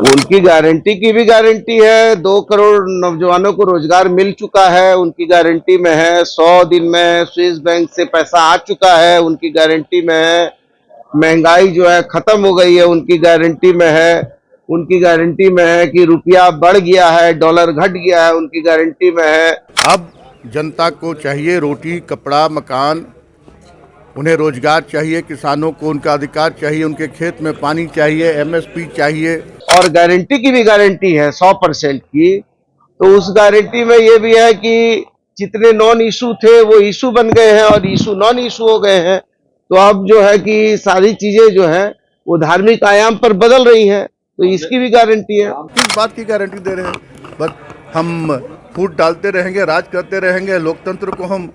उनकी गारंटी की भी गारंटी है। 2 करोड़ नौजवानों को रोजगार मिल चुका है, उनकी गारंटी में है। 100 दिन में स्विस बैंक से पैसा आ चुका है, उनकी गारंटी में है। महंगाई जो है खत्म हो गई है, उनकी गारंटी में है। उनकी गारंटी में है कि रुपया बढ़ गया है, डॉलर घट गया है, उनकी गारंटी में है। अब जनता को चाहिए रोटी, कपड़ा, मकान, उन्हें रोजगार चाहिए, किसानों को उनका अधिकार चाहिए, उनके खेत में पानी चाहिए, एमएसपी चाहिए। और गारंटी की भी गारंटी है 100% की। तो उस गारंटी में ये भी है कि जितने नॉन इशू थे वो इशू बन गए हैं और इशू नॉन इशू हो गए हैं। तो अब जो है कि सारी चीजें जो है वो धार्मिक आयाम पर बदल रही हैं, तो इसकी भी गारंटी है। किस बात की गारंटी दे रहे हैं? बस हम फूट डालते रहेंगे, राज करते रहेंगे, लोकतंत्र को हम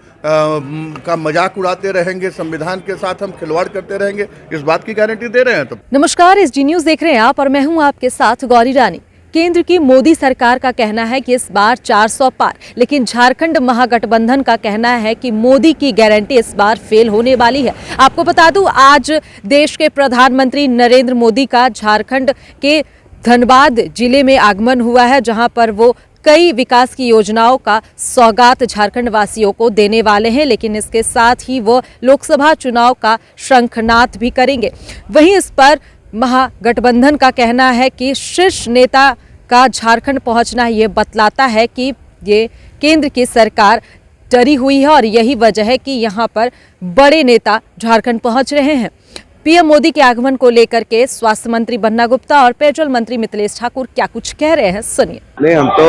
का मजाक उड़ाते रहेंगे, संविधान के साथ हम खिलवाड़ करते रहेंगे, इस बात की गारंटी दे रहे हैं? तो नमस्कार, SG न्यूज देख रहे हैं आप और मैं हूं आपके साथ गौरी रानी। केंद्र की मोदी सरकार का कहना है कि इस बार 400 पार, लेकिन झारखंड महागठबंधन का कहना है कि मोदी की गारंटी इस बार फेल होने वाली है। आपको बता दूं, आज देश के प्रधानमंत्री नरेंद्र मोदी का झारखंड के धनबाद जिले में आगमन हुआ है, जहां पर वो कई विकास की योजनाओं का सौगात झारखंड वासियों को देने वाले हैं, लेकिन इसके साथ ही वो लोकसभा चुनाव का शंखनाद भी करेंगे। वहीं इस पर महागठबंधन का कहना है कि शीर्ष नेता का झारखंड पहुंचना ये बतलाता है कि ये केंद्र की सरकार डरी हुई है और यही वजह है कि यहां पर बड़े नेता झारखंड पहुंच रहे हैं। पीएम मोदी के आगमन को लेकर के स्वास्थ्य मंत्री बन्ना गुप्ता और पेट्रोल मंत्री मिथिलेश ठाकुर क्या कुछ कह रहे हैं, सुनिए। नहीं, हम तो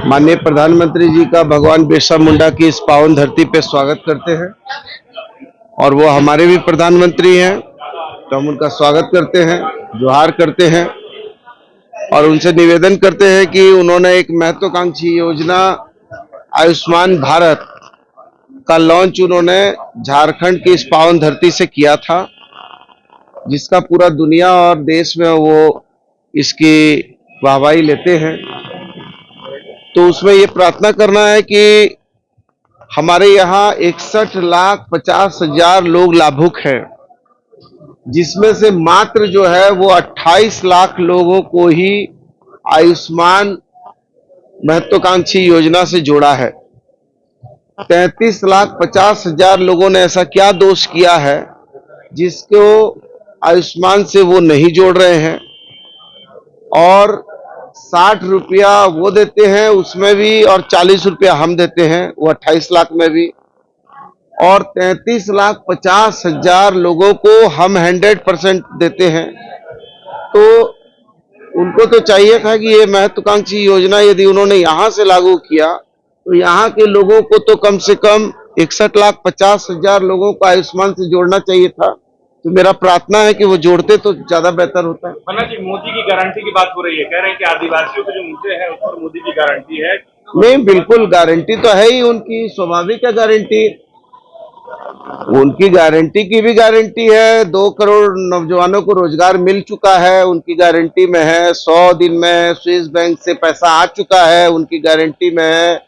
माननीय प्रधानमंत्री जी का भगवान बिरसा मुंडा की इस पावन धरती पे स्वागत करते हैं और वो हमारे भी प्रधानमंत्री हैं, तो हम उनका स्वागत करते हैं, जोहार करते हैं और उनसे निवेदन करते हैं कि उन्होंने एक महत्वाकांक्षी योजना आयुष्मान भारत का लॉन्च उन्होंने झारखंड की इस पावन धरती से किया था, जिसका पूरा दुनिया और देश में वो इसकी वाहवाही लेते हैं। तो उसमें ये प्रार्थना करना है कि हमारे यहाँ 61,50,000 लोग लाभुक हैं, जिसमें से मात्र जो है वो 28 लाख लोगों को ही आयुष्मान महत्वाकांक्षी योजना से जोड़ा है। 33,50,000 लोगों ने ऐसा क्या दोष किया है जिसको आयुष्मान से वो नहीं जोड़ रहे हैं, और 60 रुपया वो देते हैं उसमें भी और 40 रुपया हम देते हैं, वो 28 लाख में भी, और 33,50,000 लोगों को हम 100% देते हैं। तो उनको तो चाहिए था कि ये महत्वाकांक्षी योजना यदि उन्होंने यहां से लागू किया तो यहाँ के लोगों को तो कम से कम 61,50,000 लोगों को आयुष्मान से जोड़ना चाहिए था। तो मेरा प्रार्थना है कि वो जोड़ते तो ज्यादा बेहतर होता है। बन्ना जी, मोदी की गारंटी की बात हो रही है, कह रहे हैं कि आदिवासियों के जो मुद्दे हैं उस पर मोदी की गारंटी है। नहीं, बिल्कुल गारंटी तो है ही, उनकी स्वाभाविक है गारंटी। उनकी गारंटी की भी गारंटी है। 2 करोड़ नौजवानों को रोजगार मिल चुका है, उनकी गारंटी में है। 100 दिन में स्विस बैंक से पैसा आ चुका है, उनकी गारंटी में है।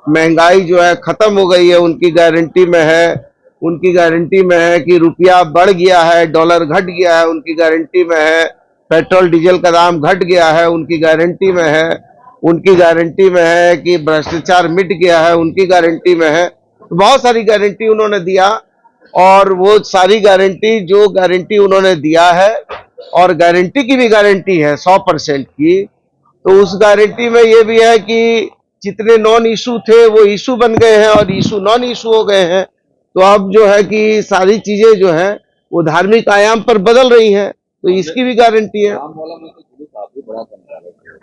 महंगाई जो है खत्म हो गई है, उनकी गारंटी में है। उनकी गारंटी में है कि रुपया बढ़ गया है, डॉलर घट गया है, उनकी गारंटी में है। पेट्रोल डीजल का दाम घट गया है, उनकी गारंटी में है। उनकी गारंटी में है कि भ्रष्टाचार मिट गया है, उनकी गारंटी में है। बहुत सारी गारंटी उन्होंने दिया और वो सारी गारंटी जो गारंटी उन्होंने दिया है, और गारंटी की भी गारंटी है 100% की। तो उस गारंटी में ये भी है कि जितने नॉन इशू थे वो इशू बन गए हैं और इशू नॉन इशू हो गए हैं। तो अब जो है कि सारी चीजें जो है वो धार्मिक आयाम पर बदल रही हैं, तो इसकी भी गारंटी है।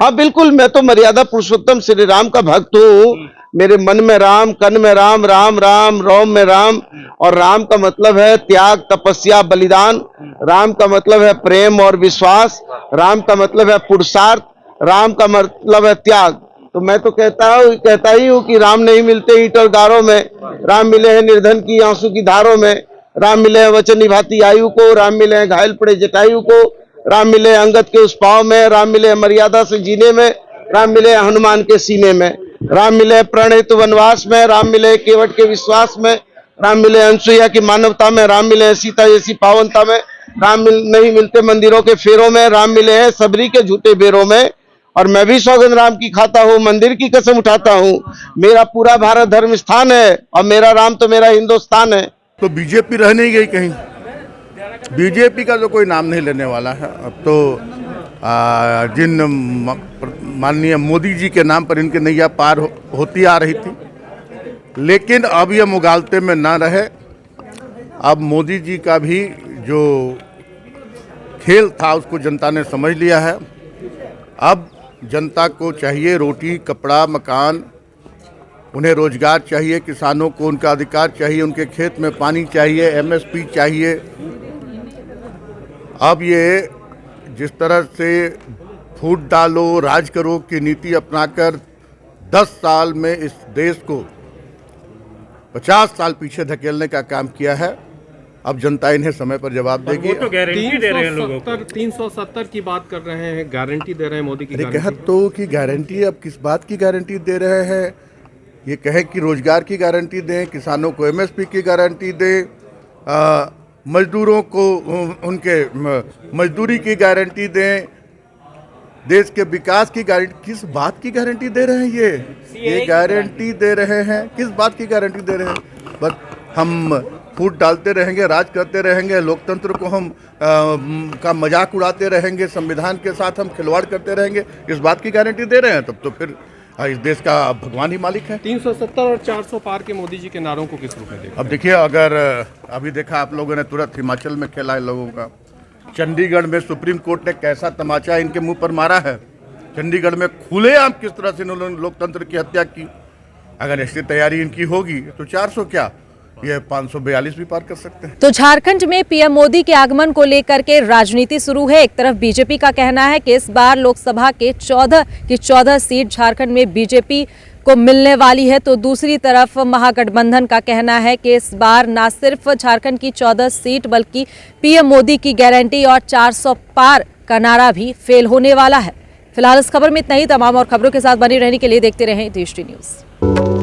हाँ बिल्कुल, मैं तो मर्यादा पुरुषोत्तम श्री राम का भक्त हूँ। मेरे मन में राम, कन में राम, राम राम, रोम में राम। और राम का मतलब है त्याग, तपस्या, बलिदान। राम का मतलब है प्रेम और विश्वास। राम का मतलब है पुरुषार्थ। राम का मतलब है त्याग। तो मैं तो कहता ही हूँ कि राम नहीं मिलते ईंट और गारों में, राम मिले हैं निर्धन की आंसू की धारों में। राम मिले हैं वचन निभाती आयु को, राम मिले हैं घायल पड़े जटायु को, राम मिले हैं अंगद के उस पाव में, राम मिले हैं मर्यादा से जीने में, राम मिले हैं हनुमान के सीने में, राम मिले हैं प्रण हेतु वनवास में, राम मिले हैं केवट के विश्वास में, राम मिले हैं अनसुईया की मानवता में, राम मिले हैं सीता जैसी पावनता में, नहीं मिलते मंदिरों के फेरों में, राम मिले हैं सबरी के झूठे बेरों में। और मैं भी सौगंध राम की खाता हूँ, मंदिर की कसम उठाता हूँ। मेरा पूरा भारत धर्म स्थान है और मेरा राम तो मेरा हिंदुस्तान है। तो बीजेपी रह नहीं गई कहीं, बीजेपी का तो कोई नाम नहीं लेने वाला है। अब तो जिन माननीय मोदी जी के नाम पर इनकी नैया पार होती आ रही थी, लेकिन अब ये मुगालते में ना रहे। अब मोदी जी का भी जो खेल था उसको जनता ने समझ लिया है। अब जनता को चाहिए रोटी, कपड़ा, मकान, उन्हें रोजगार चाहिए, किसानों को उनका अधिकार चाहिए, उनके खेत में पानी चाहिए, एमएसपी चाहिए। अब ये जिस तरह से फूट डालो राज करो की नीति अपनाकर 10 साल में इस देश को 50 साल पीछे धकेलने का काम किया है, अब जनता इन्हें समय पर जवाब देगी। वो तो गारंटी दे रहे हैं लोगों को। 370 की बात कर रहे हैं, गारंटी दे रहे हैं मोदी की। अरे तो की गारंटी, अब किस बात की गारंटी दे रहे हैं? ये कहे कि रोजगार की गारंटी दें, किसानों को एमएसपी की गारंटी दें, मजदूरों को उनके मजदूरी की गारंटी दें, देश के विकास की गारंटी। किस बात की गारंटी दे रहे हैं? ये गारंटी दे रहे हैं, किस बात की गारंटी दे रहे हैं? बस हम फूट डालते रहेंगे, राज करते रहेंगे, लोकतंत्र को हम का मजाक उड़ाते रहेंगे, संविधान के साथ हम खिलवाड़ करते रहेंगे, इस बात की गारंटी दे रहे हैं? तब तो फिर इस देश का भगवान ही मालिक है। 370 और 400 पार के मोदी जी के नारों को किस रूप में देखते? अब देखिए, अगर अभी देखा आप लोगों ने तुरंत हिमाचल में खेला है लोगों का, चंडीगढ़ में सुप्रीम कोर्ट ने कैसा तमाचा इनके मुंह पर मारा है। चंडीगढ़ में खुलेआम किस तरह से इन्होंने लोकतंत्र की हत्या की। अगर ऐसी तैयारी इनकी होगी तो 400 क्या, ये 542 भी पार कर सकते हैं। तो झारखंड में पीएम मोदी के आगमन को लेकर के राजनीति शुरू है। एक तरफ बीजेपी का कहना है कि इस बार लोकसभा के 14 सीट झारखंड में बीजेपी को मिलने वाली है, तो दूसरी तरफ महागठबंधन का कहना है कि इस बार ना सिर्फ झारखंड की 14 सीट बल्कि पीएम मोदी की गारंटी और 400 पार का नारा भी फेल होने वाला है। फिलहाल इस खबर में इतना ही। तमाम और खबरों के साथ बने रहने के लिए देखते रहें देश टी न्यूज़।